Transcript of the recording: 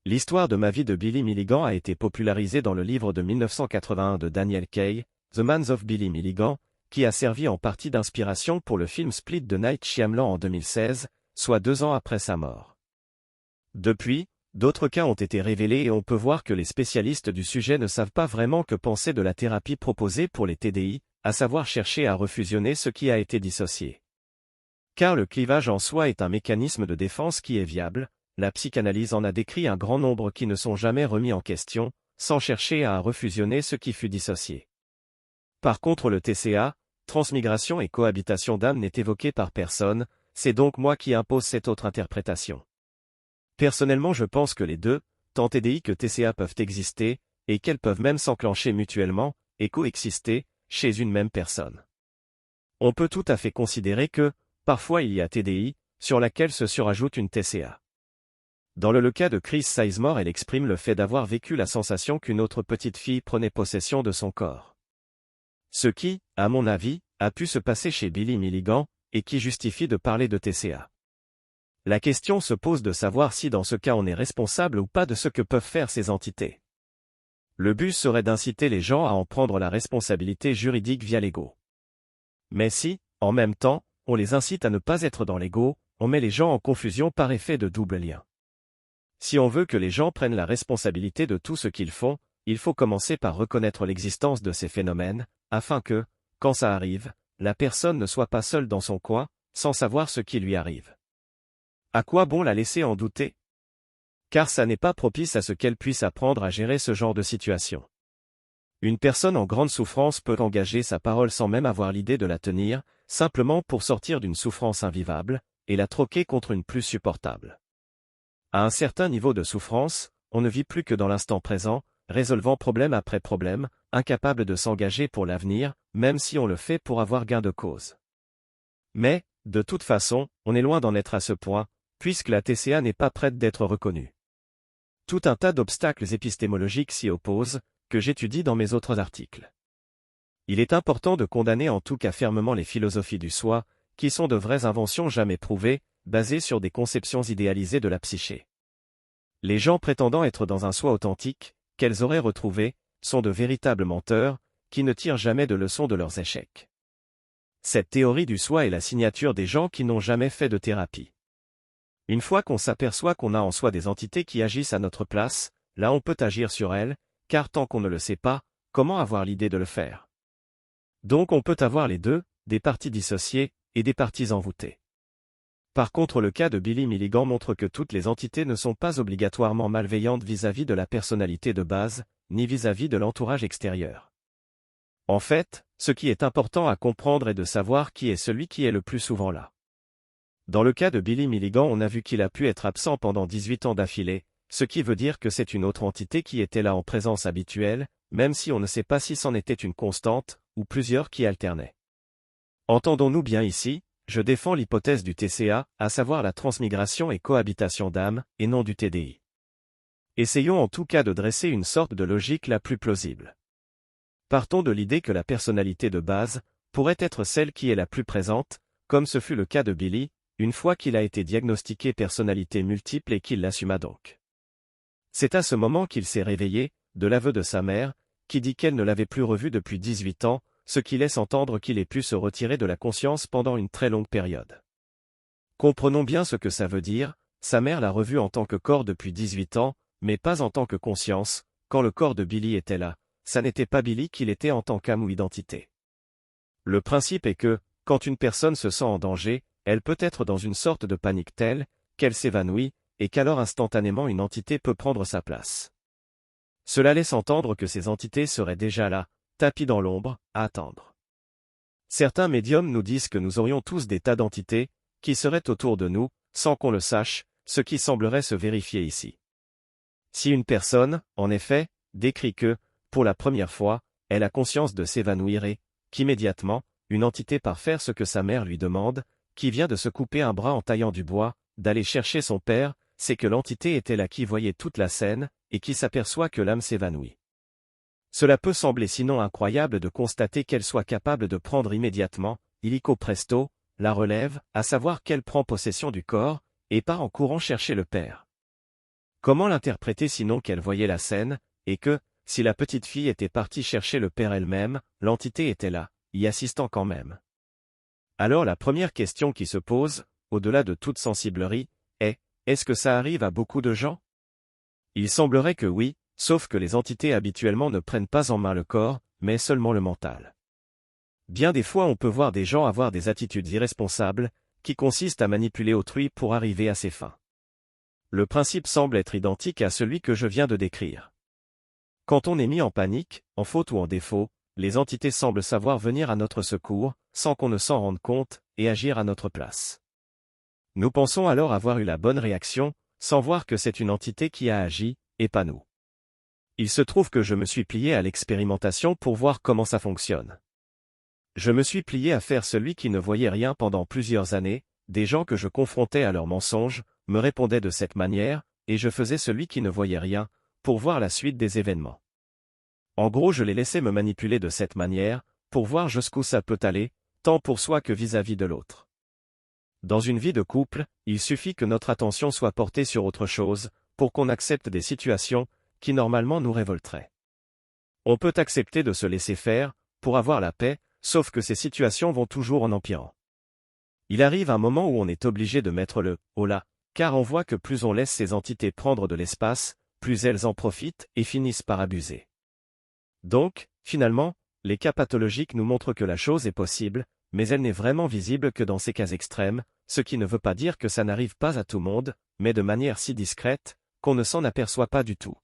L'histoire de ma vie de Billy Milligan a été popularisée dans le livre de 1981 de Daniel Kay, The Man of Billy Milligan, qui a servi en partie d'inspiration pour le film Split de Night Shyamalan en 2016, soit 2 ans après sa mort. Depuis, d'autres cas ont été révélés et on peut voir que les spécialistes du sujet ne savent pas vraiment que penser de la thérapie proposée pour les TDI, à savoir chercher à refusionner ce qui a été dissocié. Car le clivage en soi est un mécanisme de défense qui est viable, la psychanalyse en a décrit un grand nombre qui ne sont jamais remis en question, sans chercher à refusionner ce qui fut dissocié. Par contre le TCA, transmigration et cohabitation d'âme n'est évoqué par personne, c'est donc moi qui impose cette autre interprétation. Personnellement je pense que les deux, tant TDI que TCA peuvent exister, et qu'elles peuvent même s'enclencher mutuellement, et coexister, chez une même personne. On peut tout à fait considérer que, parfois il y a TDI, sur laquelle se surajoute une TCA. Dans le cas de Chris Sizemore, elle exprime le fait d'avoir vécu la sensation qu'une autre petite fille prenait possession de son corps. Ce qui, à mon avis, a pu se passer chez Billy Milligan, et qui justifie de parler de TCA. La question se pose de savoir si dans ce cas on est responsable ou pas de ce que peuvent faire ces entités. Le but serait d'inciter les gens à en prendre la responsabilité juridique via l'ego. Mais si, en même temps, on les incite à ne pas être dans l'ego, on met les gens en confusion par effet de double lien. Si on veut que les gens prennent la responsabilité de tout ce qu'ils font, il faut commencer par reconnaître l'existence de ces phénomènes, afin que, quand ça arrive, la personne ne soit pas seule dans son coin, sans savoir ce qui lui arrive. À quoi bon la laisser en douter? Car ça n'est pas propice à ce qu'elle puisse apprendre à gérer ce genre de situation. Une personne en grande souffrance peut engager sa parole sans même avoir l'idée de la tenir, simplement pour sortir d'une souffrance invivable, et la troquer contre une plus supportable. À un certain niveau de souffrance, on ne vit plus que dans l'instant présent, résolvant problème après problème, incapable de s'engager pour l'avenir, même si on le fait pour avoir gain de cause. Mais, de toute façon, on est loin d'en être à ce point, puisque la TCA n'est pas prête d'être reconnue. Tout un tas d'obstacles épistémologiques s'y opposent, que j'étudie dans mes autres articles. Il est important de condamner en tout cas fermement les philosophies du soi, qui sont de vraies inventions jamais prouvées, basées sur des conceptions idéalisées de la psyché. Les gens prétendant être dans un soi authentique, qu'elles auraient retrouvé, sont de véritables menteurs, qui ne tirent jamais de leçons de leurs échecs. Cette théorie du soi est la signature des gens qui n'ont jamais fait de thérapie. Une fois qu'on s'aperçoit qu'on a en soi des entités qui agissent à notre place, là on peut agir sur elles, car tant qu'on ne le sait pas, comment avoir l'idée de le faire? Donc on peut avoir les deux, des parties dissociées, et des parties envoûtées. Par contre le cas de Billy Milligan montre que toutes les entités ne sont pas obligatoirement malveillantes vis-à-vis de la personnalité de base, ni vis-à-vis de l'entourage extérieur. En fait, ce qui est important à comprendre est de savoir qui est celui qui est le plus souvent là. Dans le cas de Billy Milligan, on a vu qu'il a pu être absent pendant 18 ans d'affilée, ce qui veut dire que c'est une autre entité qui était là en présence habituelle, même si on ne sait pas si c'en était une constante, ou plusieurs qui alternaient. Entendons-nous bien ici, je défends l'hypothèse du TCA, à savoir la transmigration et cohabitation d'âme, et non du TDI. Essayons en tout cas de dresser une sorte de logique la plus plausible. Partons de l'idée que la personnalité de base pourrait être celle qui est la plus présente, comme ce fut le cas de Billy, une fois qu'il a été diagnostiqué personnalité multiple et qu'il l'assuma donc. C'est à ce moment qu'il s'est réveillé, de l'aveu de sa mère, qui dit qu'elle ne l'avait plus revu depuis 18 ans, ce qui laisse entendre qu'il ait pu se retirer de la conscience pendant une très longue période. Comprenons bien ce que ça veut dire, sa mère l'a revu en tant que corps depuis 18 ans, mais pas en tant que conscience, quand le corps de Billy était là, ça n'était pas Billy qu'il était en tant qu'âme ou identité. Le principe est que, quand une personne se sent en danger, elle peut être dans une sorte de panique telle, qu'elle s'évanouit, et qu'alors instantanément une entité peut prendre sa place. Cela laisse entendre que ces entités seraient déjà là, tapis dans l'ombre, à attendre. Certains médiums nous disent que nous aurions tous des tas d'entités, qui seraient autour de nous, sans qu'on le sache, ce qui semblerait se vérifier ici. Si une personne, en effet, décrit que, pour la première fois, elle a conscience de s'évanouir et, qu'immédiatement, une entité part faire ce que sa mère lui demande, qui vient de se couper un bras en taillant du bois, d'aller chercher son père, c'est que l'entité était là qui voyait toute la scène, et qui s'aperçoit que l'âme s'évanouit. Cela peut sembler sinon incroyable de constater qu'elle soit capable de prendre immédiatement, illico presto, la relève, à savoir qu'elle prend possession du corps, et part en courant chercher le père. Comment l'interpréter sinon qu'elle voyait la scène, et que, si la petite fille était partie chercher le père elle-même, l'entité était là, y assistant quand même. Alors la première question qui se pose, au-delà de toute sensiblerie, est-ce que ça arrive à beaucoup de gens? Il semblerait que oui, sauf que les entités habituellement ne prennent pas en main le corps, mais seulement le mental. Bien des fois on peut voir des gens avoir des attitudes irresponsables, qui consistent à manipuler autrui pour arriver à ses fins. Le principe semble être identique à celui que je viens de décrire. Quand on est mis en panique, en faute ou en défaut, les entités semblent savoir venir à notre secours, sans qu'on ne s'en rende compte, et agir à notre place. Nous pensons alors avoir eu la bonne réaction, sans voir que c'est une entité qui a agi, et pas nous. Il se trouve que je me suis plié à l'expérimentation pour voir comment ça fonctionne. Je me suis plié à faire celui qui ne voyait rien pendant plusieurs années, des gens que je confrontais à leurs mensonges, me répondaient de cette manière, et je faisais celui qui ne voyait rien, pour voir la suite des événements. En gros je les laissais me manipuler de cette manière, pour voir jusqu'où ça peut aller, tant pour soi que vis-à-vis de l'autre. Dans une vie de couple, il suffit que notre attention soit portée sur autre chose, pour qu'on accepte des situations, qui normalement nous révolteraient. On peut accepter de se laisser faire, pour avoir la paix, sauf que ces situations vont toujours en empirant. Il arrive un moment où on est obligé de mettre le « holà », car on voit que plus on laisse ces entités prendre de l'espace, plus elles en profitent et finissent par abuser. Donc, finalement, les cas pathologiques nous montrent que la chose est possible, mais elle n'est vraiment visible que dans ces cas extrêmes, ce qui ne veut pas dire que ça n'arrive pas à tout le monde, mais de manière si discrète, qu'on ne s'en aperçoit pas du tout.